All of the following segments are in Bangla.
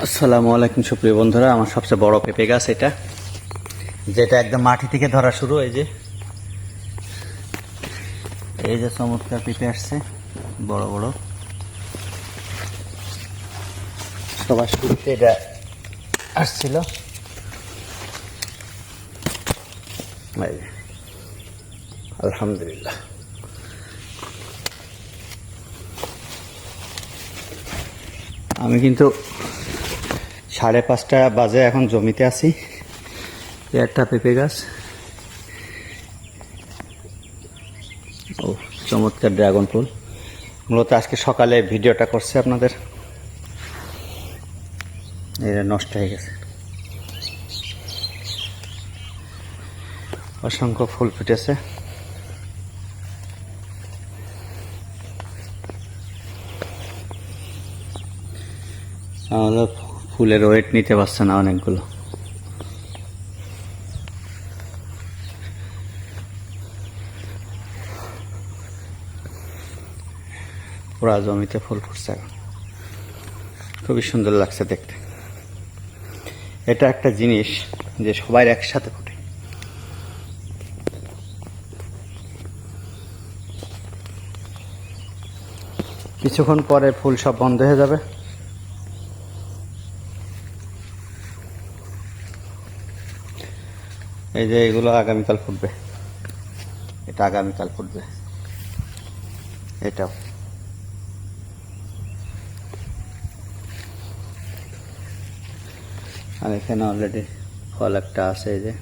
আসসালামু আলাইকুম সুপ্রিয় বন্ধুরা, আমার সবচেয়ে বড় পেঁপে গাছ এটা, যেটা একদম মাটি থেকে ধরা শুরু। এই যে চমৎকার পেঁপে আসছে, বড় বড়। সবার শুরুতে এটা আসছিল। আলহামদুলিল্লাহ। আমি কিন্তু 5:30 বাজে এখন জমিতে আছি। একটা পেঁপে গাছ, ও চমৎকার ড্রাগন ফুল। মূলত আজকে সকালে ভিডিওটা করছে আপনাদের, এটা নষ্ট হয়ে গেছে। অসংখ্য ফুল ফুটেছে। তাহলে ফুলের ওয়েট নিতে পারছে না অনেকগুলো। পুরা জমিতে ফুল ফুটছে এখন, খুবই সুন্দর লাগছে দেখতে। এটা একটা জিনিস যে সবাই একসাথে ফুটে। কিছুক্ষণ পরে ফুল সব বন্ধ হয়ে যাবে। এই যে এগুলো আগামীকাল ফুটবে, এটা আগামীকাল ফুটবে, এটাও। আর এখানে অলরেডি ফল একটা আছে, এই যে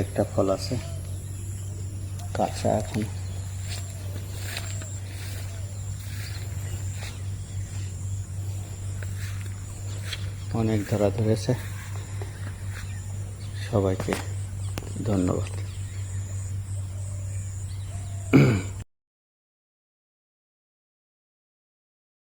একটা ফল আছে কাঁচা এখন। অনেক ধরা ধরেছে। সবাইকে ধন্যবাদ।